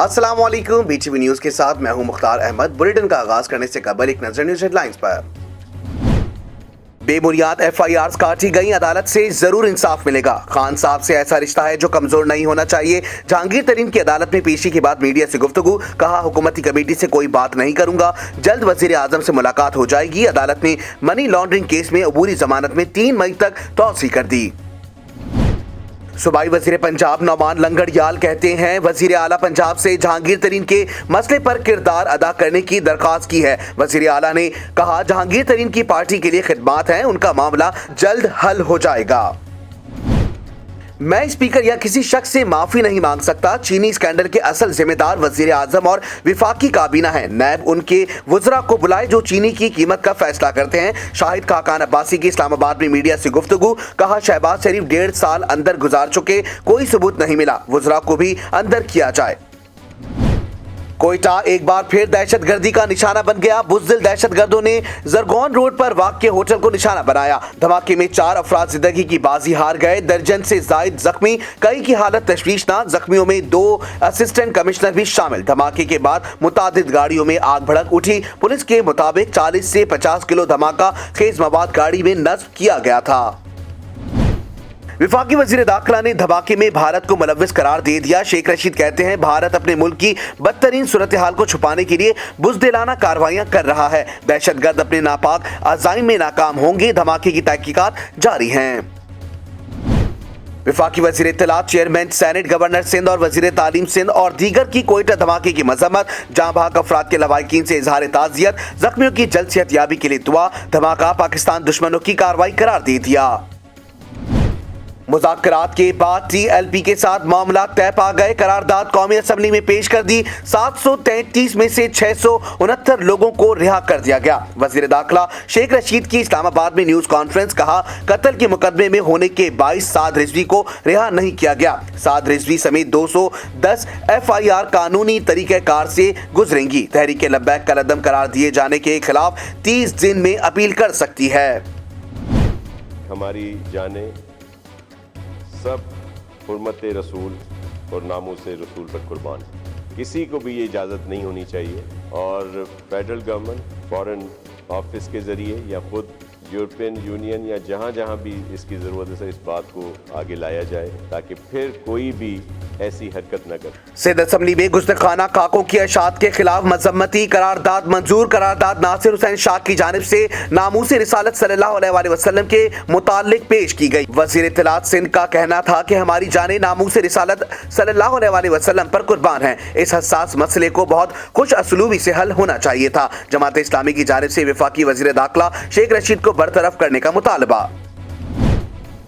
अस्सलाम वालेकुम। BTV news के साथ मैं हूं मुख्तार अहमद। बुलेटिन का आगाज करने से कबल एक नजर न्यूज हेडलाइंस पर। बेबुनियाद FIRs काटी गई, अदालत से जरूर इंसाफ मिलेगा। खान साहब से ऐसा रिश्ता है जो कमजोर नहीं होना चाहिए। जहांगीर तरीन की अदालत में पेशी के बाद मीडिया से गुफ्तगू, कहा हुकूमती कमेटी से कोई बात नहीं करूंगा, जल्द वजीर आजम से मुलाकात हो जाएगी। अदालत ने मनी लॉन्ड्रिंग केस में अबूरी जमानत में 3 मई तक तौसी कर दी। सूबाई वजीर पंजाब नौमान लंगड़ियाल कहते हैं वजीर आला पंजाब से जहांगीर तरीन के मसले पर किरदार अदा करने की दरख्वास्त की है। वजीर आला ने कहा जहांगीर तरीन की पार्टी के लिए खिदमात हैं, उनका मामला जल्द हल हो जाएगा। मैं स्पीकर या किसी शख्स से माफी नहीं मांग सकता। चीनी स्कैंडल के असल जिम्मेदार वजीर आजम और विफाकी काबीना है। नैब उनके वज़रा को बुलाए जो चीनी की कीमत का फैसला करते हैं। शाहिद खाकान अब्बासी की इस्लामाबाद में मीडिया से गुफ्तगू, कहा शहबाज शरीफ 1.5 साल अंदर गुजार चुके, कोई सबूत नहीं मिला, वज़रा को भी अंदर किया जाए। कोयटा एक बार फिर दहशतगर्दी का निशाना बन गया। बुज़दिल दहशतगर्दों ने जरगोन रोड पर वाक़ होटल को निशाना बनाया। धमाके में 4 अफराद जिंदगी की बाजी हार गए, दर्जन से जायद जख्मी, कई की हालत तशवीशनाक। जख्मियों में 2 असिस्टेंट कमिश्नर भी शामिल। धमाके के बाद मुतादिद गाड़ियों में आग भड़क उठी। पुलिस के मुताबिक 40 से 50 किलो धमाका खेज मवाद गाड़ी में नस्ब किया गया था। विफाकी वजीर दाखिला ने धमाके में भारत को मुलव्विस करार दे दिया। शेख रशीद कहते हैं भारत अपने मुल्क की बदतरीन सूरत हाल को छुपाने के लिए बुज़दिलाना कार्रवाइयां कर रहा है। दहशतगर्द अपने नापाक अज़ाइम में नाकाम होंगे। धमाके की तहकीकात जारी हैं। विफाकी वजीर इत्तलात, चेयरमैन सेनेट, गवर्नर सिंध और वजीर तालीम सिंध और दीगर की कोयटा धमाके की मजम्मत। जहां भाग अफराद के लवाहिकीन से इजहार ताज़ियत, जख्मियों की जल्द सेहतयाबी के लिए दुआ। धमाका पाकिस्तान दुश्मनों की कार्रवाई करार दे दिया। मुज़ाकरात के बाद TLP के साथ मामला तय पा गए। करारदाद कौमी असम्बली में पेश कर दी। 733 में से 669 लोगों को रिहा कर दिया गया। वजीर दाखिला शेख रशीद की इस्लामाबाद में न्यूज कॉन्फ्रेंस, कहा कत्ल के मुकदमे में होने के 22 साद रिजवी को रिहा नहीं किया गया। साद रिजवी समेत 210 FIR कानूनी तरीक़ेकार से गुजरेंगी। तहरीक लब्बैक कलअदम करार दिए जाने के खिलाफ 30 दिन में अपील कर सकती है। हमारी जाने सब हुर्मत रसूल और नामूस रसूल पर कुर्बान। किसी को भी ये इजाज़त नहीं होनी चाहिए और फेडरल गवर्नमेंट फॉरेन ऑफिस के ज़रिए या खुद यूरोपियन यूनियन या जहाँ जहाँ भी इसकी ज़रूरत है इस बात को आगे लाया जाए ताकि फिर कोई भी ऐसी हरकत न कर। सिंध असम्बली में गुस्तखाना काकों की अशात के खिलाफ मजम्मती करारदाद मंजूर। करारदाद नासिर हुसैन शाह की जानिब से नामूस रिसालत सल्लल्लाहु अलैहि वसल्लम के मुतालिक पेश की गई। वजीर इत्तलात सिंध का कहना था कि हमारी जाने नामूस रिसालत सल्लल्लाहु अलैहि वसल्लम पर कुर्बान है। इस हसास मसले को बहुत खुश असलूबी से हल होना चाहिए था। जमात इस्लामी की जानिब से वफाकी वजीर दाखिला शेख रशीद को बरतरफ करने का मुतालबा।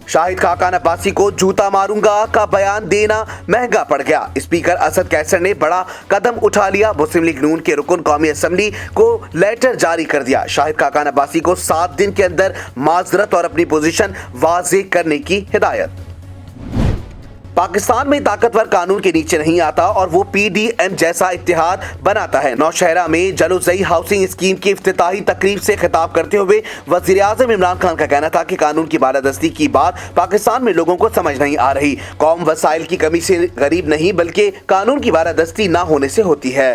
शाहिद खाकान अब्बासी को जूता मारूंगा का बयान देना महंगा पड़ गया। स्पीकर असद कैसर ने बड़ा कदम उठा लिया। मुस्लिम लीग नून के रुकन कौमी असम्बली को लेटर जारी कर दिया। शाहिद खाकान अब्बासी को 7 दिन के अंदर माजरत और अपनी पोजीशन वाज़ेह करने की हिदायत। पाकिस्तान में ताकतवर कानून के नीचे नहीं आता और वो PDM जैसा इत्तेहाद बनाता है। नौशहरा में जलोजई हाउसिंग स्कीम की इफ्तिताही तकरीब से खिताब करते हुए वजीर आजम इमरान खान का कहना था कि कानून की बालादस्ती की बात पाकिस्तान में लोगों को समझ नहीं आ रही। कौम वसाइल की कमी से गरीब नहीं बल्कि कानून की बालादस्ती ना होने से होती है।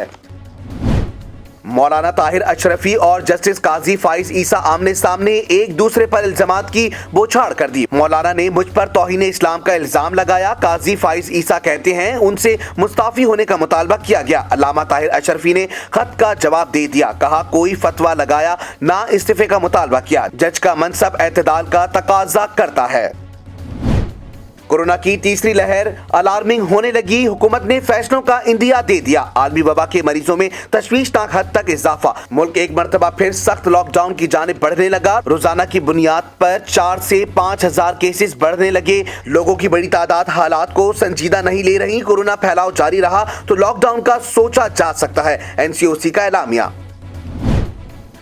मौलाना ताहिर अशरफी और जस्टिस काजी फाइज ईसा आमने सामने एक दूसरे पर इल्जामात की बौछार कर दी। मौलाना ने मुझ पर तौहीन इस्लाम का इल्जाम लगाया। काजी फाइज ईसा कहते हैं उनसे मुस्ताफी होने का मुतालबा किया गया। अल्लामा ताहिर अशरफी ने खत का जवाब दे दिया, कहा कोई फतवा लगाया ना इस्तीफे का मुतालबा किया। जज का मनसब एतदाल का तकाजा करता है। कोरोना की तीसरी लहर अलार्मिंग होने लगी। हुकूमत ने फैसलों का इंदिया दे दिया। आलमी वबा के मरीजों में तशवीशनाक हद तक इजाफा। मुल्क एक मरतबा फिर सख्त लॉकडाउन की जानिब बढ़ने लगा। रोजाना की बुनियाद पर 4 से 5 हजार केसेस बढ़ने लगे। लोगों की बड़ी तादाद हालात को संजीदा नहीं ले रही। कोरोना फैलाव जारी रहा तो लॉकडाउन का सोचा जा सकता है। NCOC का एलामिया।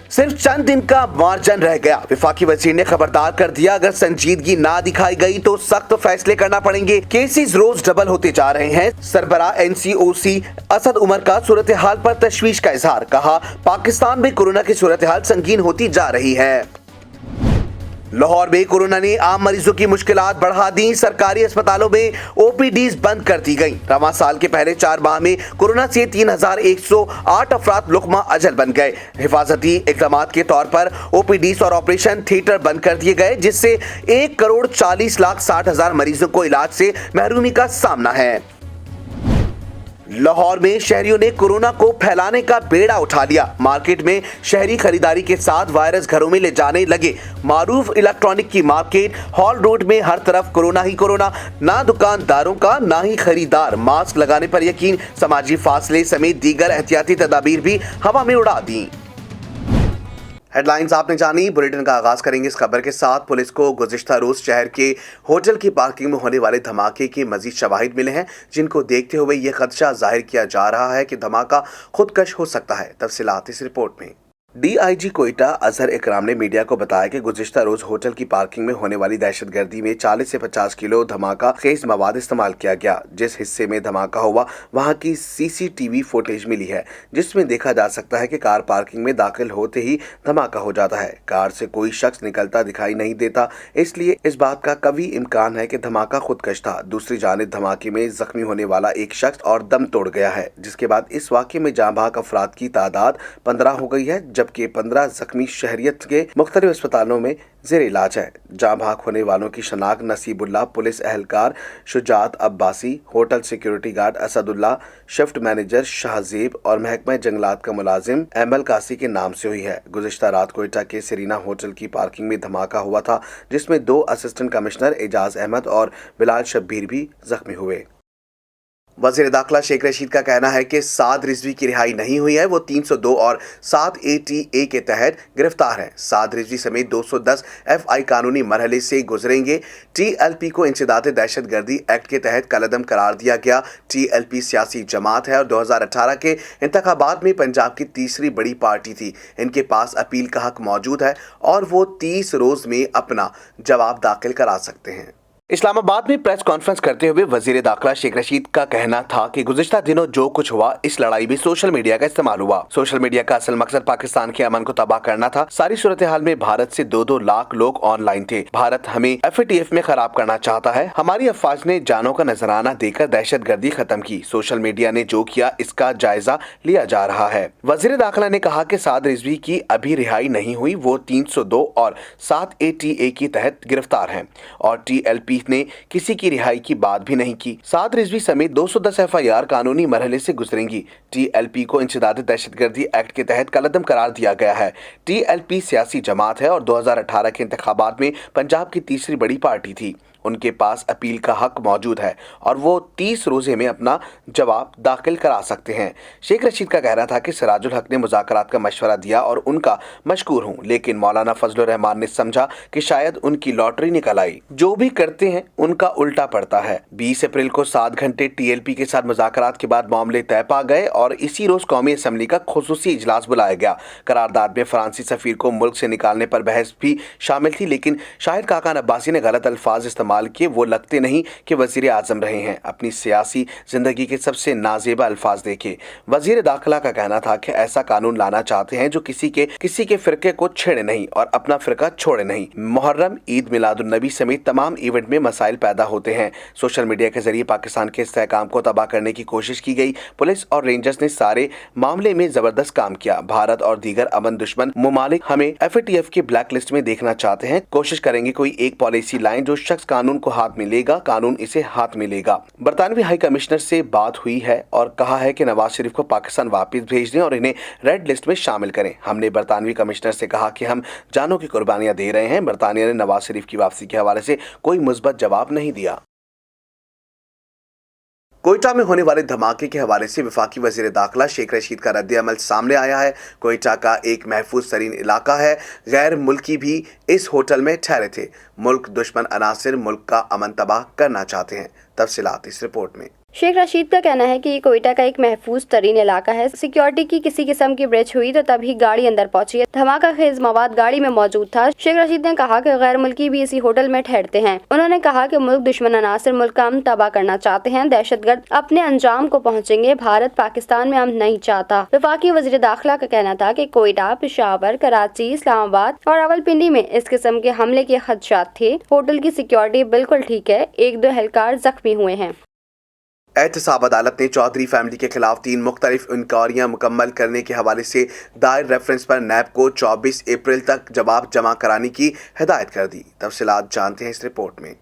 सिर्फ चंद दिन का मार्जिन रह गया। वफाकी वजीर ने खबरदार कर दिया अगर संजीदगी ना दिखाई गई तो सख्त फैसले करना पड़ेंगे। केसेस रोज डबल होते जा रहे हैं। सरबरा NCOC असद उमर का सूरत हाल पर तशवीश का इजहार, कहा पाकिस्तान में कोरोना की सूरत हाल संगीन होती जा रही है। लाहौर में कोरोना ने आम मरीजों की मुश्किलात बढ़ा दी। सरकारी अस्पतालों में ओपीडीज बंद कर दी गई। रवां साल के पहले 4 माह में कोरोना से 3108 अफराद लुकमा अजल बन गए। हिफाजती इक़दामात के तौर पर ओपीडीज और ऑपरेशन थिएटर बंद कर दिए गए, जिससे 1,40,60,000 मरीजों को इलाज से महरूमी का सामना है। लाहौर में शहरियों ने कोरोना को फैलाने का बेड़ा उठा लिया। मार्केट में शहरी खरीदारी के साथ वायरस घरों में ले जाने लगे। मारूफ इलेक्ट्रॉनिक की मार्केट हॉल रोड में हर तरफ कोरोना ही कोरोना, ना दुकानदारों का ना ही खरीदार। मास्क लगाने पर यकीन, समाजी फासले समेत दीगर एहतियाती तदाबीर भी हवा में उड़ा दी। हेडलाइंस आपने जानी। बुलेटिन का आगाज करेंगे इस खबर के साथ। पुलिस को गुज़िश्ता रोज शहर के होटल की पार्किंग में होने वाले धमाके के मजीद शवाहिद मिले हैं, जिनको देखते हुए यह खदशा जाहिर किया जा रहा है कि धमाका खुदकश हो सकता है। तफसीलात इस रिपोर्ट में। डीआईजी कोयटा अजहर इकराम ने मीडिया को बताया कि गुज़िश्ता रोज होटल की पार्किंग में होने वाली दहशतगर्दी में 40 से 50 किलो धमाका खेज मवाद इस्तेमाल किया गया। जिस हिस्से में धमाका हुआ वहां की सीसीटीवी फुटेज मिली है, जिसमें देखा जा सकता है कि कार पार्किंग में दाखिल होते ही धमाका हो जाता है। कार से कोई शख्स निकलता दिखाई नहीं देता, इसलिए इस बात का कभी इम्कान है कि धमाका खुदकश था। दूसरी जानिब धमाके में जख्मी होने वाला एक शख्स और दम तोड़ गया है, जिसके बाद इस वाक़े में जाँ बहक अफराद की तादाद 15 हो गई है, जबकि 15 जख्मी शहरियत के मुख्तलिफ अस्पतालों में ज़ेर इलाज है। जाँ बहक होने वालों की शनाख्त नसीबुल्लाह पुलिस एहलकार Shujaat Abbasi, hotel security guard Asadullah, shift manager Shahzeb और महकमा जंगलात का मुलाजिम एमल कासी के नाम से हुई है। गुज़िश्ता रात कोयटा के सेरीना होटल की पार्किंग में धमाका हुआ था, जिसमें 2 असिस्टेंट कमिश्नर एजाज अहमद और बिलाल शब्बीर भी जख्मी हुए। वज़ीर दाखिला शेख रशीद का कहना है कि साद रिजवी की रिहाई नहीं हुई है। वो 302 और 7 ATA के तहत गिरफ्तार हैं। साद रिजवी समेत 210 FI कानूनी मरहले से गुजरेंगे। TLP को इंसदाद दहशतगर्दी एक्ट के तहत कलअदम करार दिया गया। TLP सियासी जमात है और 2018 के इंतखाबात में पंजाब की तीसरी बड़ी पार्टी थी। इनके पास अपील का हक मौजूद है और वो 30 रोज में अपना जवाब दाखिल करा सकते हैं। इस्लामाबाद में प्रेस कॉन्फ्रेंस करते हुए वजीर दाखिला शेख रशीद का कहना था कि गुज़िश्ता दिनों जो कुछ हुआ, इस लड़ाई में सोशल मीडिया का इस्तेमाल हुआ। सोशल मीडिया का असल मकसद पाकिस्तान के अमन को तबाह करना था। सारी सूरत हाल में भारत से 2-2 लाख लोग ऑनलाइन थे। भारत हमें FATF में खराब करना चाहता है। हमारी अफवाज ने जानों का नजराना देकर दहशतगर्दी खत्म की। सोशल मीडिया ने जो किया, इसका जायजा लिया जा रहा है। वजीर दाखिला ने कहा कि साद रिजवी की अभी रिहाई नहीं हुई। वो 302 और 7 ATA के तहत गिरफ्तार हैं और TLP ने किसी की रिहाई की बात भी नहीं की। साद रिजवी समेत 210 FIR कानूनी मरहले से गुजरेंगी। TLP को इंसदाद दहशतगर्दी एक्ट के तहत कलअदम करार दिया गया है। TLP सियासी जमात है और 2018 के इंतखाबात में पंजाब की तीसरी बड़ी पार्टी थी। उनके पास अपील का हक मौजूद है और वो 30 रोजे में अपना जवाब दाखिल करा सकते हैं। शेख रशीद का कहना था कि सिराजुल हक ने मुज़ाकरात का मशवरा दिया और उनका मशकूर हूँ, लेकिन मौलाना फजलुर रहमान ने समझा कि शायद उनकी लॉटरी निकल आई। जो भी करते हैं उनका उल्टा पड़ता है। 20 अप्रैल को 7 घंटे TLP के साथ मुज़ाकरात के बाद मामले तय पा गए और इसी रोज कौमी असम्बली का खुसूसी इजलास बुलाया गया। करारदाद में फ्रांसी सफीर को मुल्क से निकालने पर बहस भी शामिल थी, लेकिन शाहिद खाकान अब्बासी ने गलत अल्फाज इस्तेमाल किए। वो लगते नहीं कि वजीर आजम रहे हैं। अपनी सियासी जिंदगी के सबसे नाजेबा अल्फाज देखे। वजीर दाखिला का कहना था कि ऐसा कानून लाना चाहते हैं जो किसी के फिरके को छेड़े नहीं और अपना फिरका छोड़े नहीं। मुहर्रम, ईद, मिलादुन नबी समेत तमाम इवेंट में मसाइल पैदा होते हैं। सोशल मीडिया के जरिए पाकिस्तान के इस्तेहकाम को तबाह करने की कोशिश की गई। पुलिस और रेंजर्स ने सारे मामले में जबरदस्त काम किया। भारत और दीगर अमन दुश्मन मुमालिक हमें FATF की ब्लैक लिस्ट में देखना चाहते हैं। कोशिश करेंगे कोई एक पॉलिसी लाइन जो शख्स कानून को हाथ मिलेगा, कानून इसे हाथ मिलेगा। बरतानवी हाई कमिश्नर से बात हुई है और कहा है कि नवाज शरीफ को पाकिस्तान वापस भेज दें और इन्हें रेड लिस्ट में शामिल करें। हमने बरतानवी कमिश्नर से कहा कि हम जानों की कुर्बानियां दे रहे हैं। बरतानिया ने नवाज शरीफ की वापसी के हवाले से कोई मुस्बत जवाब नहीं दिया। कोयटा में होने वाले धमाके के हवाले से वफाकी वजीर दाखिला शेख रशीद का रद्द-ए-अमल सामने आया है। कोयटा का एक महफूज तरीन इलाका है। गैर मुल्की भी इस होटल में ठहरे थे। मुल्क दुश्मन अनासिर मुल्क का अमन तबाह करना चाहते हैं। तफसीलात इस रिपोर्ट में। शेख रशीद का कहना है कि ये कोयटा का एक महफूज तरीन इलाका है। सिक्योरिटी की किसी किस्म की ब्रेच हुई तो तभी गाड़ी अंदर पहुंची है। धमाका खेज मवाद गाड़ी में मौजूद था। शेख रशीद ने कहा कि गैर मुल्की भी इसी होटल में ठहरते हैं। उन्होंने कहा कि मुल्क दुश्मन अनासर मुल्क का अमन तबाह करना चाहते हैं। दहशतगर्द अपने अंजाम को पहुंचेंगे। भारत पाकिस्तान में अमन नहीं चाहता। वफाकी वज़ीर दाखिला का कहना था कि कोयटा, पेशावर, कराची, इस्लामाबाद और रावलपिंडी में इस किस्म के हमले के खदशात थे। होटल की सिक्योरिटी बिल्कुल ठीक है। 1-2 एहलकार जख्मी हुए हैं। एहतसाब अदालत ने चौधरी फैमिली के खिलाफ 3 मुख्तलिफ इंक्वायरियां मुकम्मल करने के हवाले से दायर रेफरेंस पर नैब को 24 अप्रैल तक जवाब जमा कराने की हिदायत कर दी। तफसीलात जानते हैं इस रिपोर्ट में।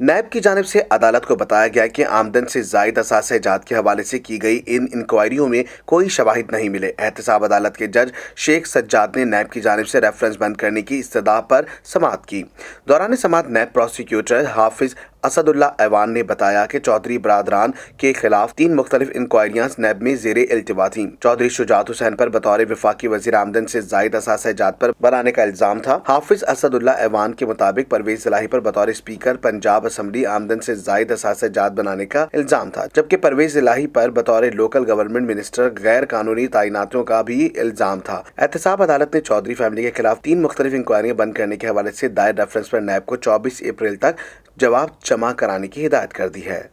नैब की जानिब से अदालत को बताया गया कि आमदन से जायद असासे जात के हवाले से की गई इन इंक्वायरियों में कोई शवाहिद नहीं मिले। एहतसाब अदालत के जज शेख सज्जाद ने नैब की जानिब से रेफरेंस बंद करने की इस्तदा पर समाअत की। दौरान समाअत नैब प्रोसिक्यूटर हाफिज असदुल्ला ऐवान ने बताया कि चौधरी बरादरान के खिलाफ 3 मुख्तलिफ इंक्वायरियां नैब में ज़ेरे इल्तिवा थीं। चौधरी शुजात हुसैन पर बतौर वफाकी वज़ीर आमदन से जायद असासे जात पर बनाने का इल्ज़ाम था। हाफिज असदुल्ला ऐवान के मुताबिक परवेज इलाही पर बतौर स्पीकर पंजाब असम्बली आमदन से जायद असासे जात बनाने का इल्ज़ाम था, जबकि परवेज इलाही पर बतौर लोकल गवर्नमेंट मिनिस्टर गैर कानूनी तैनातियों का भी इल्ज़ाम था। एहतसाब अदालत ने चौधरी फैमिली के खिलाफ 3 मुख्तलिफ इंक्वायरियां बंद करने के हवाले से दायर रेफरेंस पर नैब को 24 अप्रैल तक जवाब जमा कराने की हिदायत कर दी है।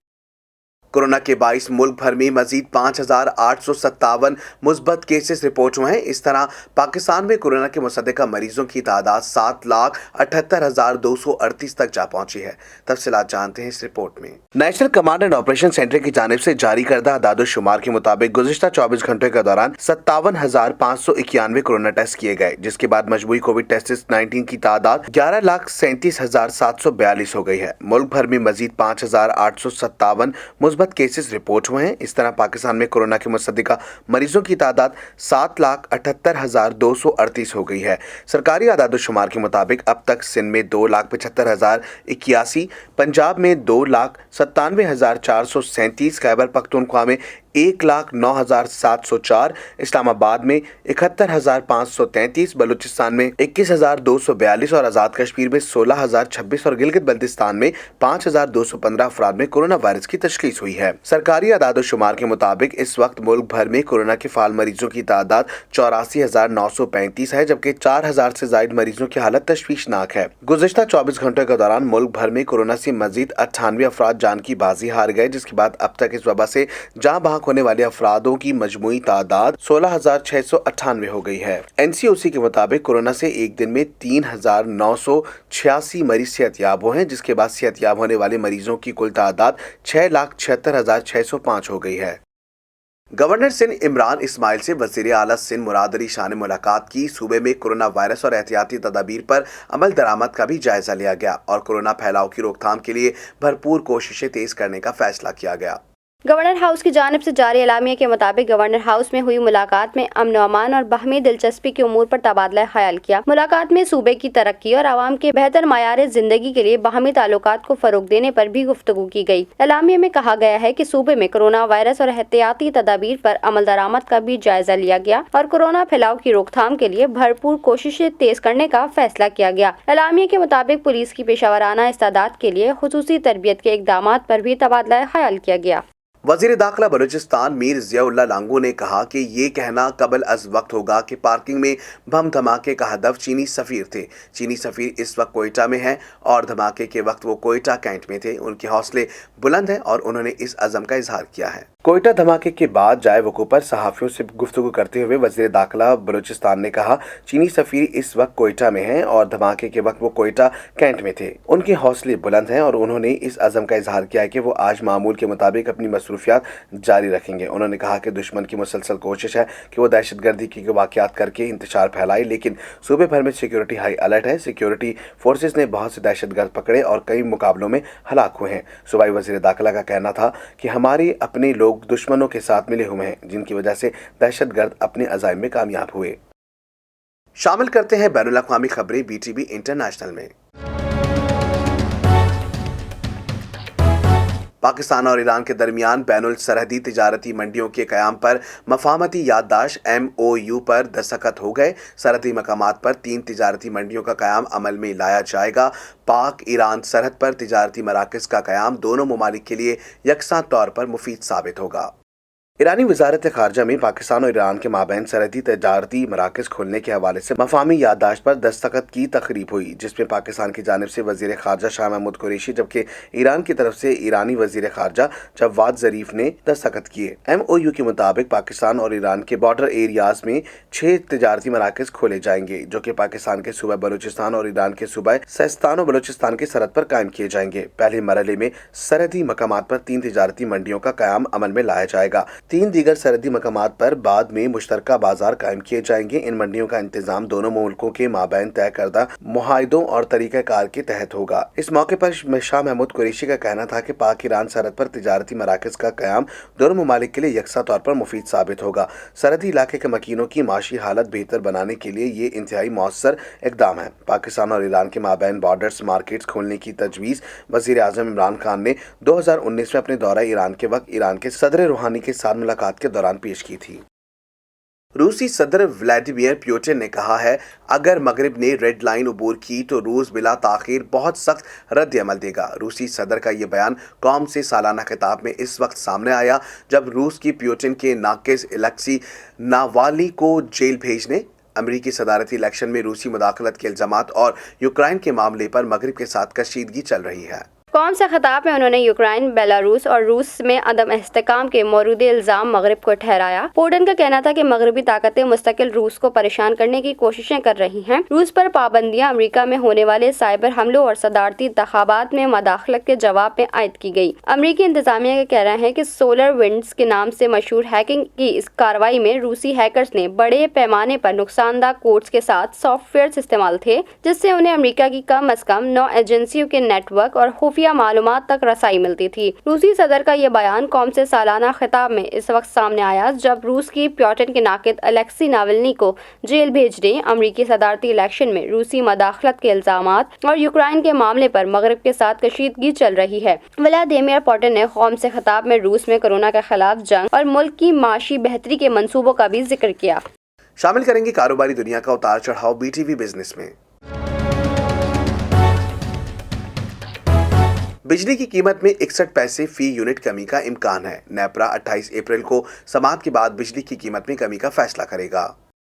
कोरोना के 22 मुल्क भर में मजीद 5,857 मुस्बत केसेस रिपोर्ट हुए हैं। इस तरह पाकिस्तान में कोरोना के मुसद्दका मरीजों की तादाद 7,78,238 तक जा पहुंची है। तफसीलात जानते हैं इस रिपोर्ट में। National command and operation centre की जानिब से जारी करदा अदाद-ओ-शुमार के मुताबिक गुज़िश्ता 24 घंटे के दौरान 57,591 कोरोना टेस्ट किए गए, जिसके बाद मजमूई कोविड टेस्ट 19 की तादाद 11,37,742 हो गई है। मुल्क भर में मजीद 5,857 मुस्बत केसेस रिपोर्ट हुए हैं। इस तरह पाकिस्तान में कोरोना के मुसद्दका मरीजों की तादाद 7,78,238 हो गई है। सरकारी आदाद-ओ-शुमार के मुताबिक अब तक सिंध में 2,75,081, पंजाब में 2,97,437, खैबर पख्तूनख्वा में 1,09,704, इस्लामाबाद में 71,533, बलूचिस्तान में 21,242 और आज़ाद कश्मीर में 16,026 और गिलगित बल्तिस्तान में 5,215 अफराद में कोरोना वायरस की तशखीस हुई है। सरकारी आदाद-ओ-शुमार के मुताबिक इस वक्त मुल्क भर में कोरोना के फाल मरीजों की तादाद 84,935 है, जबकि 4,000 से जायद मरीजों की हालत तशवीशनाक है। गुज़िश्ता 24 घंटों के दौरान मुल्क भर में कोरोना से मजीद 98 अफराद जान की बाजी हार गए, जिसके बाद अब तक इस वबा से जाँ बहक होने वाले अफरादों की मजमूई तादाद 16,698 हो गई है। NCOC के मुताबिक कोरोना से एक दिन में 3,986 मरीज सेहतयाब हुए हैं, जिसके बाद सेहतयाब होने वाले मरीजों की कुल तादाद 6,76,605 हो गई है। गवर्नर सिंध इमरान इस्माइल से वज़ीर आला सिंध मुराद अली शाह ने मुलाकात की। सूबे में कोरोना वायरस और एहतियाती तदाबीर पर अमल दरामद का भी जायजा लिया गया और कोरोना फैलाव की रोकथाम के लिए भरपूर कोशिशें तेज करने का फैसला किया गया। गवर्नर हाउस की जानिब से जारी एलामिया के मुताबिक गवर्नर हाउस में हुई मुलाकात में अमन अमान और बाहमी दिलचस्पी के उमूर पर तबादला ख्याल किया। मुलाकात में सूबे की तरक्की और आवाम के बेहतर मायार जिंदगी के लिए बाहमी ताल्लुकात को फरोग देने पर भी गुफ्तगू की गई। एलामिया में कहा गया है कि सूबे में कोरोना वायरस और एहतियाती तदाबीर पर अमल दरामद का भी जायजा लिया गया और कोरोना फैलाव की रोकथाम के लिए भरपूर कोशिशें तेज करने का फैसला किया गया। एलामिया के मुताबिक पुलिस की पेशावराना इस्तादात के लिए खुसूसी तरबियत के इकदामात पर भी तबादला ख्याल किया गया। वज़ीर दाखिला बलूचिस्तान मीर ज़ियाउल्लाह लांगू ने कहा कि ये कहना कबल अज़ वक्त होगा कि पार्किंग में बम धमाके का हदफ चीनी सफ़ीर थे। चीनी सफ़ीर इस वक्त कोयटा में हैं और धमाके के वक्त वो कोयटा कैंट में थे। उनके हौसले बुलंद हैं और उन्होंने इस अज़म का इजहार किया है। कोयटा धमाके के बाद जाए वकूफ़ पर सहाफ़ियों से गुफ्तगू करते हुए वज़ीर दाखिला बलूचिस्तान ने कहा, चीनी सफ़ीर इस वक्त कोयटा में हैं और धमाके के वक्त वो कोयटा कैंट में थे। उनके हौसले बुलंद हैं और उन्होंने इस अज़म का इजहार किया है कि वो आज मामूल के मुताबिक अपनी मसरूफियात जारी रखेंगे। उन्होंने कहा कि दुश्मन की मुसलसल कोशिश है कि वो दहशतगर्दी की वाक़यात करके इंतशार फैलाए, लेकिन सूबे भर में सिक्योरिटी हाई अलर्ट है। सिक्योरिटी फोर्सेस ने बहुत से दहशतगर्द पकड़े और कई मुकाबलों में हलाक हुए हैं। सूबाई वज़ीर दाखिला का कहना था कि हमारे अपने लोग दुश्मनों के साथ मिले हुए हैं, जिनकी वजह से दहशतगर्द अपने अज़ाइम में कामयाब हुए। शामिल करते हैं बैनुल अक़वामी खबरें BTV इंटरनेशनल में। पाकिस्तान और ईरान के दरमियान बैनुल सरहदी तिजारती मंडियों के क़याम पर मफाहमती याददाश्त MOU पर दस्तखत हो गए। सरहदी मकामात पर 3 तिजारती मंडियों का क़याम अमल में लाया जाएगा। पाक ईरान सरहद पर तिजारती मराकज़ का क़याम दोनों ममालिक के लिए यकसा तौर पर मुफीद साबित होगा। ईरानी वजारत खारजा में पाकिस्तान और ईरान के माबैन सरहदी तजारती मराकज़ खोलने के हवाले से मफाहमी याददाश्त पर दस्तखत की तकरीब हुई, जिसमें पाकिस्तान की जानिब से वज़ीर खारजा शाह महमूद कुरैशी जबकि ईरान की तरफ से ईरानी वज़ीर खारजा जवाद ज़रीफ ने दस्तखत किए। MOU के मुताबिक पाकिस्तान और ईरान के बॉर्डर एरियाज में 6 तजारती मराकज़ खोले जाएंगे, जो कि पाकिस्तान के सूबा बलूचिस्तान और ईरान के सूबा सिस्तान और बलूचिस्तान की सरहद पर कायम किए जाएंगे। पहले मरहले में सरहदी मकामात पर 3 तजारती मंडियों का क़याम अमल में लाया जाएगा। 3 दीगर सरहदी मकामात पर बाद में मुश्तरका बाजार कायम किए जाएंगे। इन मंडियों का इंतजाम दोनों मुल्कों के माबैन तय करदा मुआहदों और तरीक़ाकार के तहत होगा। इस मौके पर शाह महमूद कुरैशी का कहना था कि पाक ईरान सरहद पर तिजारती मराकज़ का क़याम दोनों ममालिक के लिए यकसा तौर पर मुफीद साबित होगा। सरहदी इलाके के मकीनों की माशी हालत बेहतर बनाने के लिए ये इंतहाई मौसर इक़दाम है। पाकिस्तान और ईरान के माबैन बॉर्डर्स मार्केट्स खोलने की तजवीज़ वज़ीर आज़म इमरान खान ने 2019 में अपने दौरा ईरान के वक्त ईरान के सदर रूहानी के साथ मुलाकात के दौरान पेश की थी। रूसी सदर व्लादिमीर पुतिन ने कहा है, अगर मगरिब ने रेड लाइन अबूर की तो रूस बिला ताखीर बहुत सख्त रद्द अमल देगा। रूसी सदर का ये बयान कौम से सालाना खिताब में इस वक्त सामने आया जब रूस की पुतिन के नाकिस एलेक्सी नावाल्नी को जेल भेजने, अमरीकी सदारती इलेक्शन में रूसी मुदाखलत के इल्जामात और यूक्रेन के मामले पर मगरिब के साथ कशीदगी चल रही है। कौम से खिताब में उन्होंने यूक्रेन, बेलारूस और रूस में अदम इस्तेकाम के मौजूदा इल्जाम मगरिब को ठहराया। पुतिन का कहना था कि मगरबी ताकतें मुस्तकिल रूस को परेशान करने की कोशिशें कर रही हैं। रूस पर पाबंदियां अमेरिका में होने वाले साइबर हमलों और सदारती इंतखाबात में मदाखलत के जवाब में आयद की गई। अमरीकी इंतजामिया का कहना है कि सोलर विंड्स के नाम से मशहूर हैकिंग की इस कार्रवाई में रूसी हैकर्स ने बड़े पैमाने पर नुकसानदा कोड्स के साथ सॉफ्टवेयर इस्तेमाल थे, जिससे उन्हें अमेरिका की कम अज कम 9 एजेंसियों के नेटवर्क और खुफिया मालूमात तक रसाई मिलती थी। रूसी सदर का यह बयान कौम से सालाना खिताब में इस वक्त सामने आया जब रूस की पुतिन के नाकिद अलेक्सी नावल्नी को जेल भेजने, अमरीकी सदारती इलेक्शन में रूसी मदाखलत के इल्जामात और यूक्रेन के मामले पर मगरिब के साथ कशीदगी चल रही है। व्लादिमीर पुतिन ने कौम से खिताब में रूस में कोरोना के खिलाफ जंग और मुल्क की माशी बेहतरी के मंसूबों का भी जिक्र किया। शामिल करेंगे कारोबारी दुनिया का उतार चढ़ाव BTV बिजनेस में। बिजली की कीमत में 61 पैसे फी यूनिट कमी का इम्कान है। नेपरा 28 अप्रैल को समाप्त के बाद बिजली की कीमत में कमी का फैसला करेगा।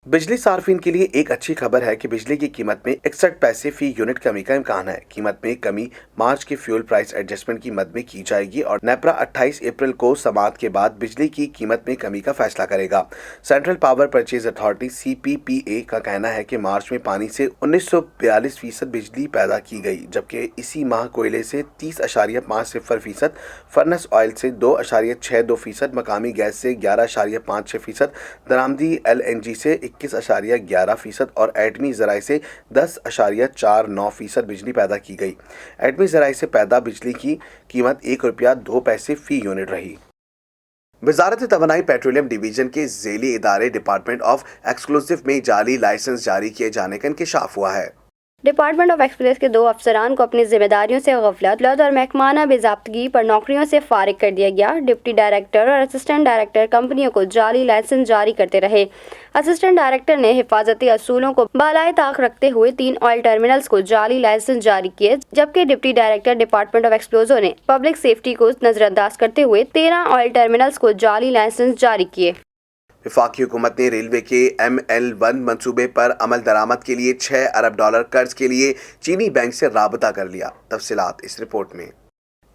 बिजली सार्फिन के लिए एक अच्छी खबर है कि बिजली की कीमत में 61 पैसे फी यूनिट कमी का इम्कान है। कीमत में कमी मार्च के फ्यूल प्राइस एडजस्टमेंट की मद में की जाएगी और नेपरा 28 अप्रैल को समाप्त के बाद बिजली की कीमत में कमी का फैसला करेगा। Central power purchase authority CPPA का कहना है कि मार्च में पानी से 1942% बिजली पैदा की गई, जबकि इसी माह कोयले से 30.50%, फर्नेस ऑयल से 2.62%, मकामी गैस से 11.56%, दरामदी LNG से 21.11% और एटमी ज़राए से 10.49% बिजली पैदा की गई। एटमी ज़राए से पैदा बिजली की कीमत ₹1.02 फी यूनिट रही। वजारत तवानाई पेट्रोलियम डिवीजन के ज़ेली इदारे डिपार्टमेंट ऑफ एक्सक्लूसिव में जाली लाइसेंस जारी किए जाने का इंकशाफ हुआ है। डिपार्टमेंट ऑफ एक्सप्रेस के 2 अफसरान को अपनी जिम्मेदारियों से गफलत और महकमाना बेज़ाब्तगी पर नौकरियों से फारिग कर दिया गया। डिप्टी डायरेक्टर और असिस्टेंट डायरेक्टर कंपनियों को जाली लाइसेंस जारी करते रहे। असिस्टेंट डायरेक्टर ने हिफाजती असूलों को बालाए ताक रखते हुए 3 ऑयल टर्मिनल्स को जाली लाइसेंस जारी किए, जबकि डिप्टी डायरेक्टर डिपार्टमेंट ऑफ एक्सप्लोजो ने पब्लिक सेफ्टी को नजरअंदाज करते हुए 13 ऑयल टर्मिनल्स को जाली लाइसेंस जारी किए। वफाकी हुकूमत ने रेलवे के ML1 मंसूबे पर अमल दरामद के लिए $6 अरब कर्ज के लिए चीनी बैंक से राबता कर लिया। तफसीलात इस रिपोर्ट में।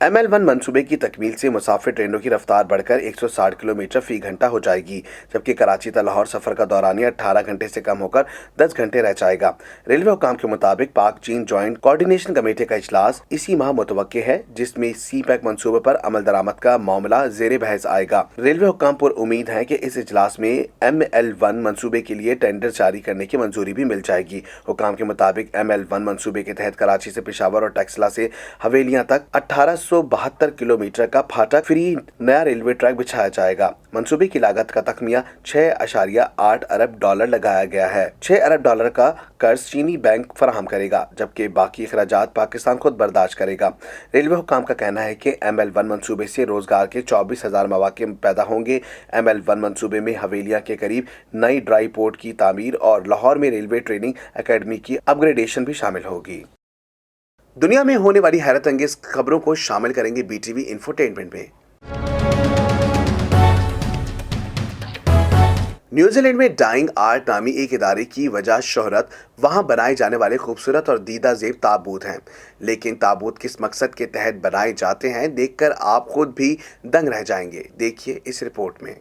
ML1 मंसूबे की तकमील से मुसाफिर ट्रेनों की रफ्तार बढ़कर 160 किलोमीटर फी घंटा हो जाएगी, जबकि कराची से लाहौर सफर का दौरानिया 18 घंटे से कम होकर 10 घंटे रह जाएगा। रेलवे हुकाम के मुताबिक पाक चीन जॉइंट कोऑर्डिनेशन कमेटी का इजलास इसी माह मुतवक्के है, जिसमें CPEC मंसूबे पर अमल दरामद का मामला जेर बहस आएगा। रेलवे हुकाम पर उम्मीद है कि इस इजलास में ML1 मंसूबे के लिए टेंडर जारी करने की मंजूरी भी मिल जाएगी। हुकाम के मुताबिक ML1 मंसूबे के तहत कराची से पेशावर और टेक्सला से हवेलियां तक 1800 1172 किलोमीटर का फाटक फ्री नया रेलवे ट्रैक बिछाया जाएगा। मंसूबे की लागत का तखमिया $6.8 अरब लगाया गया है। $6 अरब का कर्ज चीनी बैंक फराहम करेगा, जबकि बाकी अखराजात पाकिस्तान खुद बर्दाश्त करेगा। रेलवे हुकाम का कहना है कि ML1 मंसूबे से रोजगार के 24,000 मौके पैदा होंगे। ML1 मंसूबे में हवेलियां के करीब नई ड्राई पोर्ट की तामीर और लाहौर में रेलवे ट्रेनिंग एकेडमी की अपग्रेडेशन भी शामिल होगी। दुनिया में होने वाली हैरत अंगेज खबरों को शामिल करेंगे BTV इंफोटेनमेंट में। न्यूजीलैंड में डाइंग आर्ट नामी एक इदारे की वजह शोहरत वहां बनाए जाने वाले खूबसूरत और दीदा ज़ेब ताबूत हैं। लेकिन ताबूत किस मकसद के तहत बनाए जाते हैं, देखकर आप खुद भी दंग रह जाएंगे। देखिए इस रिपोर्ट में।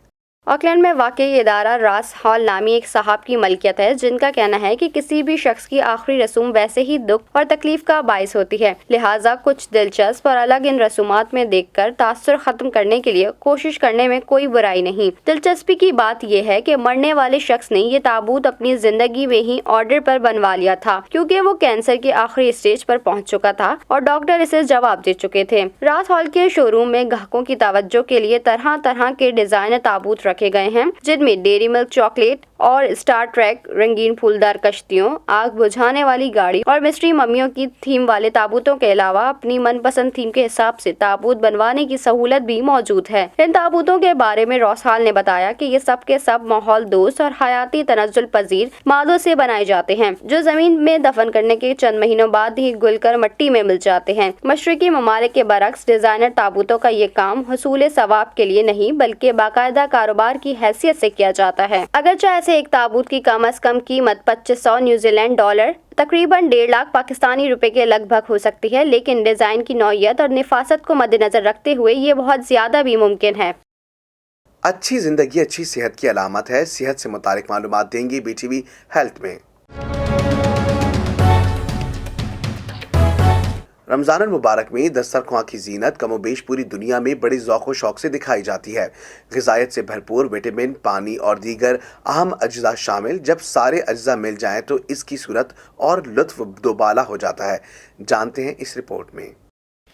ऑकलैंड में वाक़ई ये इदारा रास हॉल नामी एक साहब की मलकियत है, जिनका कहना है कि किसी भी शख्स की आखिरी रसूम वैसे ही दुख और तकलीफ का बाइस होती है, लिहाजा कुछ दिलचस्प और अलग इन रसूमात में देखकर तासुर ख़त्म करने के लिए कोशिश करने में कोई बुराई नहीं। दिलचस्पी की बात यह है कि मरने वाले शख्स ने ये ताबूत अपनी जिंदगी में ही ऑर्डर पर बनवा लिया था, क्योंकि वो कैंसर के आखिरी स्टेज पर पहुंच चुका था और डॉक्टर इसे जवाब दे चुके थे। रास हॉल के शोरूम में ग्राहकों की तवज्जो के लिए तरह तरह के डिजाइनर ताबूत रखे गए हैं, जिनमें डेयरी मिल्क चॉकलेट और स्टार ट्रैक, रंगीन फूलदार कश्तियों, आग बुझाने वाली गाड़ी और मिस्ट्री मम्मियों की थीम वाले ताबूतों के अलावा अपनी मनपसंद थीम के हिसाब से ताबूत बनवाने की सहूलत भी मौजूद है। इन ताबूतों के बारे में रॉस हॉल ने बताया कि ये सब के सब माहौल दोस्त और हयाती तनज़्ज़ुल पजीर मादों से बनाए जाते हैं, जो जमीन में दफन करने के चंद महीनों बाद ही गुल कर मिट्टी में मिल जाते हैं। मशरकी ममालिक के बरक्स डिजाइनर ताबूतों का ये काम हसूल सवाब के लिए नहीं, बल्कि बाकायदा कारोबार की हैसियत से किया जाता है। अगरचे ऐसे एक ताबूत की कम अज कम कीमत 2500 न्यूजीलैंड डॉलर तकरीबन 1.5 लाख पाकिस्तानी रुपए के लगभग हो सकती है, लेकिन डिजाइन की नौइयत और निफासत को मद्देनजर रखते हुए ये बहुत ज्यादा भी मुमकिन है। अच्छी जिंदगी अच्छी सेहत की अलामत है। सेहत से मुतालिक मालूमात देंगे BTV हेल्थ में। रमज़ान मुबारक में दस्तरख्वां की जीनत कमोबेश पूरी दुनिया में बड़े ज़ौक़ व शौक़ से दिखाई जाती है। ग़िज़ायत से भरपूर विटामिन, पानी और दीगर अहम अज्जा शामिल। जब सारे अज्जा मिल जाएं तो इसकी सूरत और लुत्फ़ दोबाला हो जाता है। जानते हैं इस रिपोर्ट में।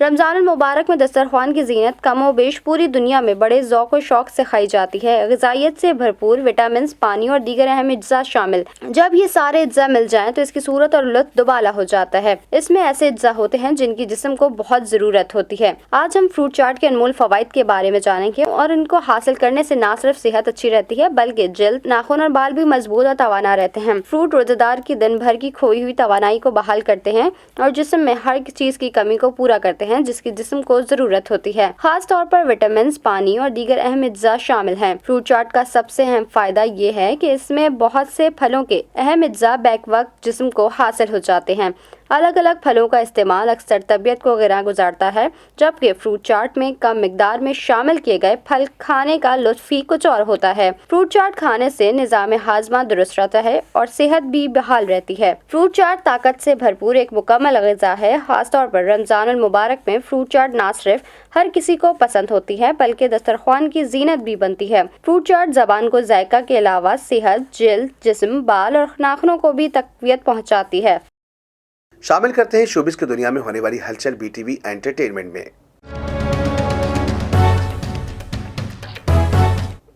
रमज़ान मुबारक में दस्तरख्वान की जीनत कमोबेश पूरी दुनिया में बड़े ज़ौक़ व शौक़ से खाई जाती है। ग़िज़ायत से भरपूर विटामिन, पानी और दीगर अहम अज्जा शामिल। जब ये सारे अज्जा मिल जाएं तो इसकी सूरत और लुत्फ़ दुबाला हो जाता है। इसमें ऐसे अज्जा होते हैं जिनकी जिस्म को बहुत ज़रूरत होती है। आज हम फ्रूट चाट के अनमोल फ़वाइद के बारे में जानेंगे और इनको हासिल करने से न सिर्फ सेहत अच्छी रहती है, बल्कि जल्द, नाखून और बाल भी मजबूत और तवाना रहते हैं। फ्रूट रोज़ेदार की दिन भर की खोई हुई तवानाई को बहाल करते हैं और जिस्म में हर चीज़ की कमी को पूरा करते हैं जिसकी जिस्म को जरूरत होती है। खास तौर पर विटामिन, पानी और दीगर अहम अज्जा शामिल हैं। फ्रूट चाट का सबसे अहम फायदा ये है कि इसमें बहुत से फलों के अहम अज्जा बैक वक्त जिस्म को हासिल हो जाते हैं। अलग अलग फलों का इस्तेमाल अक्सर तबीयत को गिरा गुजारता है, जबकि फ्रूट चाट में कम मिकदार में शामिल किए गए फल खाने का लुत्फ ही कुछ और होता है। फ्रूट चाट खाने से निज़ाम हाजमा दुरुस्त रहता है और सेहत भी बहाल रहती है। फ्रूट चाट ताकत से भरपूर एक मुकम्मल ग़िज़ा है। खासतौर पर रमज़ान मुबारक में फ्रूट चाट ना सिर्फ हर किसी को पसंद होती है, बल्कि दस्तरख्वान की जीनत भी बनती है। फ्रूट चाट ज़बान को जायका के अलावा सेहत, जिल्द, जिस्म, बाल और नाखूनों को भी तक़वियत पहुँचाती है। शामिल करते हैं शोबिस की दुनिया में होने वाली हलचल BTV एंटरटेनमेंट में।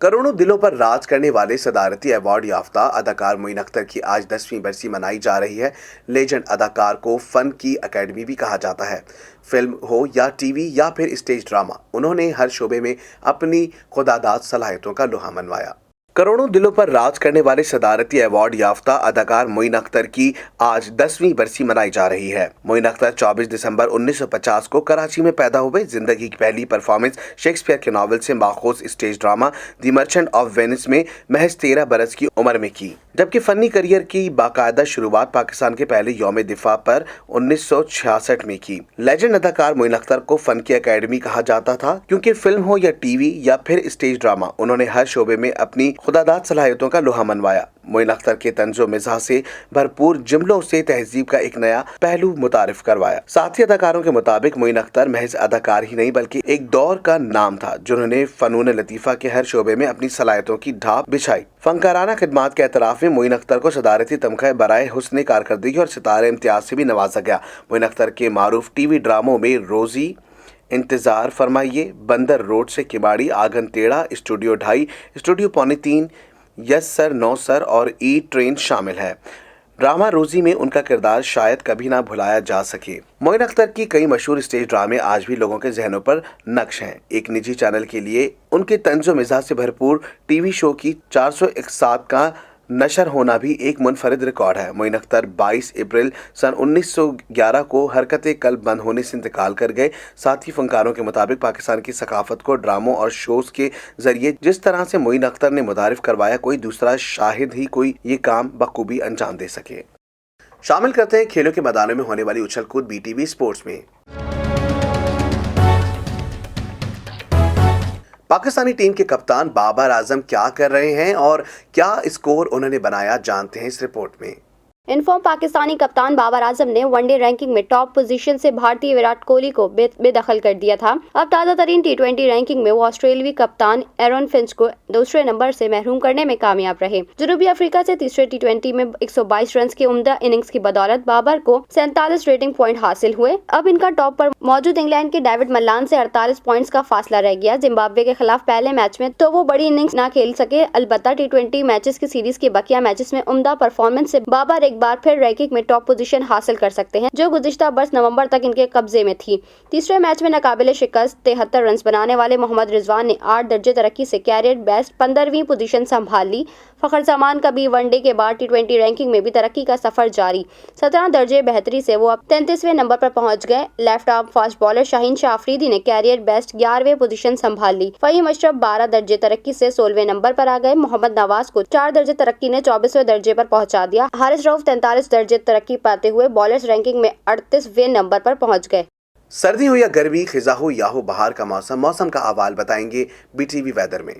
करोड़ों दिलों पर राज करने वाले सदारती अवार्ड याफ्ता अदाकार मोइन अख्तर की आज 10वीं बरसी मनाई जा रही है। लेजेंड अदाकार को फन की अकेडमी भी कहा जाता है। फिल्म हो या TV या फिर स्टेज ड्रामा, उन्होंने हर शोबे में अपनी खुदादाद सलाहियतों का लोहा मनवाया। करोड़ों दिलों पर राज करने वाले सदारती अवार्ड याफ्ता अदाकार मोइन अख्तर की आज 10वीं बरसी मनाई जा रही है। मोइन अख्तर 24 दिसंबर 1950 को कराची में पैदा हुए। जिंदगी की पहली परफॉर्मेंस शेक्सपियर के नावल से माखूज stage drama the merchant of Venice में महज 13 बरस की उम्र में की, जबकि फनी करियर की बाकायदा शुरुआत पाकिस्तान के पहले यौम दिफा पर 1966 में की। लेजेंड अदाकार मोइन अख्तर को फन की अकेडमी कहा जाता था, क्योंकि फिल्म हो या TV या फिर स्टेज ड्रामा, उन्होंने हर शोबे में अपनी खुदादाद सलाहियतों का लोहा मनवाया। मोइन अख्तर के तंज़ो मिज़ाज से भरपूर जुमलों से तहजीब का एक नया पहलू मुतारिफ करवाया। साथी अदाकारों के मुताबिक मोइन अख्तर महज अदाकार ही नहीं बल्कि एक दौर का नाम था, जिन्होंने फनून लतीफ़ा के हर शोबे में अपनी सलाहियतों की ढाब बिछाई। फनकाराना खिदमात के एतराफ़ में मोइन अख्तर को सदारती तमग़ा बराए हुस्न कारकर्दगी और सितारे इम्तियाज़ से भी नवाजा गया। मोइन अख्तर के मारूफ TV ड्रामों में रोज़ी, इंतज़ार फरमाइए। बंदर रोड से किबाड़ी, आंगन टेढ़ा, studio 2.5, studio 2.75, yes sir, no sir और ई ट्रेन शामिल है। ड्रामा रोजी में उनका किरदार शायद कभी ना भुलाया जा सके। मोइन अख्तर की कई मशहूर स्टेज ड्रामे आज भी लोगों के जहनों पर नक्श हैं। एक निजी चैनल के लिए उनके तंजो मिजाज से भरपूर टीवी शो की 401 का नशर होना भी एक मुनफरिद रिकॉर्ड है। मोइन अख्तर 22 अप्रैल सन 1911 को हरकत कल्ब बंद होने से इंतकाल कर गए। साथ ही फनकारों के मुताबिक पाकिस्तान की सकाफत को ड्रामों और शोज के जरिए जिस तरह से मोइन अख्तर ने मुतारिफ करवाया, कोई दूसरा शाहिद ही कोई ये काम बखूबी अंजाम दे सके। शामिल करते हैं खेलों के मैदानों में होने वाली उछल कूद BTV स्पोर्ट्स में। पाकिस्तानी टीम के कप्तान बाबर आजम क्या कर रहे हैं और क्या स्कोर उन्होंने बनाया, जानते हैं इस रिपोर्ट में। इनफॉर्म पाकिस्तानी कप्तान बाबर आजम ने वनडे रैंकिंग में टॉप पोजीशन से भारतीय विराट कोहली को बेदखल कर दिया था। अब ताज़ा तरीन T20 रैंकिंग में वो ऑस्ट्रेलियावी कप्तान एरन फिंच को दूसरे नंबर से महरूम करने में कामयाब रहे। जनूबी अफ्रीका से तीसरे T20 में 122 रन की उम्दा इनिंग्स की बदौलत बाबर को 47 रेटिंग पॉइंट हासिल हुए। अब इनका टॉप पर मौजूद इंग्लैंड के डेविड मल्लान से 48 पॉइंट्स का फासला रह गया। जिम्बाब्वे के खिलाफ पहले मैच में तो वो बड़ी इनिंग्स ना खेल सके, अलबत्ता T20 मैचेस की सीरीज के बकिया मैचेस में उम्दा परफॉर्मेंस से बाबर एक बार फिर रैंकिंग में टॉप पोजीशन हासिल कर सकते हैं, जो गुज़िश्ता बरस नवंबर तक इनके कब्जे में थी। तीसरे मैच में नाकाबिले शिकस्त 73 रन बनाने वाले मोहम्मद रिजवान ने 8 दर्जे तरक्की से कैरियर बेस्ट 15वीं पोजीशन संभाल ली। फखर जमान का भी वनडे के बाद T20 रैंकिंग में भी तरक्की का सफर जारी। 17 दर्जे बेहतरी से वो अब 33वें नंबर पर पहुंच गए। Left arm fast bowler Shaheen Shah Afridi ने कैरियर बेस्ट 11वें पोजीशन संभाल ली। फहीम अशरफ 12 दर्जे तरक्की से 16वें नंबर पर आ गए। मोहम्मद नवाज को 4 दर्जे तरक्की ने 24वें दर्जे पर पहुंचा दिया। हारिस रऊफ 43 दर्जे तरक्की पाते हुए बॉलर्स रैंकिंग में 38वें नंबर पर पहुंच गए। सर्दी हो या गर्मी, खिजा हो या हो बहार का मौसम का अहवाल बताएंगे BTV वेदर में।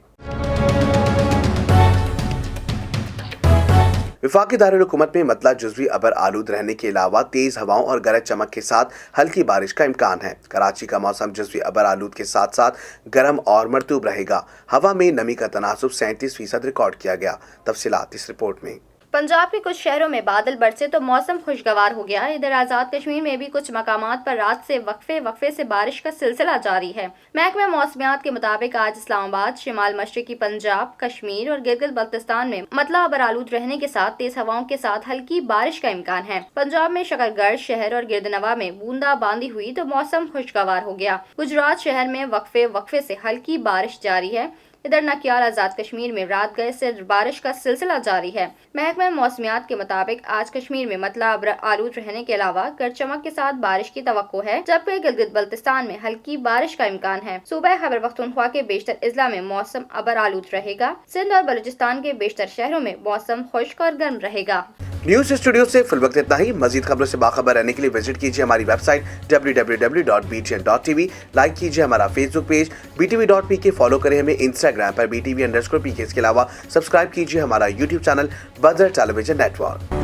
वफाकी दारुल हुकूमत में मतला जुज़वी अबर आलूद रहने के अलावा तेज़ हवाओं और गरज चमक के साथ हल्की बारिश का इम्कान है। कराची का मौसम जुज़वी अबर आलूद के साथ साथ गर्म और मरतूब रहेगा। हवा में नमी का तनासुब 37% रिकॉर्ड किया गया। तफसीलात इस रिपोर्ट में। पंजाब के कुछ शहरों में बादल बरसे तो मौसम खुशगवार हो गया। इधर आज़ाद कश्मीर में भी कुछ मकामात पर रात से वक्फे से बारिश का सिलसिला जारी है। महकमा मौसमियात के मुताबिक आज इस्लामाबाद, शिमाल मशरकी पंजाब, कश्मीर और गिलगित बल्तिस्तान में मतला अबर आलूद रहने के साथ तेज हवाओं के साथ हल्की बारिश का इम्कान है। पंजाब में शकरगढ़ शहर और गिरदनवा में बूंदाबांदी हुई तो मौसम खुशगवार हो गया। गुजरात शहर में वक्फे से हल्की बारिश जारी है। इधर नकियाल आज़ाद कश्मीर में रात गए से बारिश का सिलसिला जारी है। महकमा मौसमियात के मुताबिक आज कश्मीर में मतला अबर आलूद रहने के अलावा गरज चमक के साथ बारिश की तवक्को है, जबकि गिलगित बल्तिस्तान में हल्की बारिश का इम्कान है। सूबह खैबर पख्तूनख्वा के बेशतर अजला में मौसम अबर आलूद रहेगा। सिंध और बलूचिस्तान के बेशतर शहरों में मौसम खुश्क और गर्म रहेगा। न्यूज स्टूडियो से फिल वक्त इतना ही। मजीद खबरों से बाखबर रहने के लिए विजिट कीजिए हमारी वेबसाइट www.btn.tv। लाइक कीजिए हमारा फेसबुक पेज btv.pk। फॉलो करें हमें इंस्टाग्राम पर BTV_PK। इसके अलावा सब्सक्राइब कीजिए हमारा यूट्यूब चैनल बदर टेलीविजन नेटवर्क।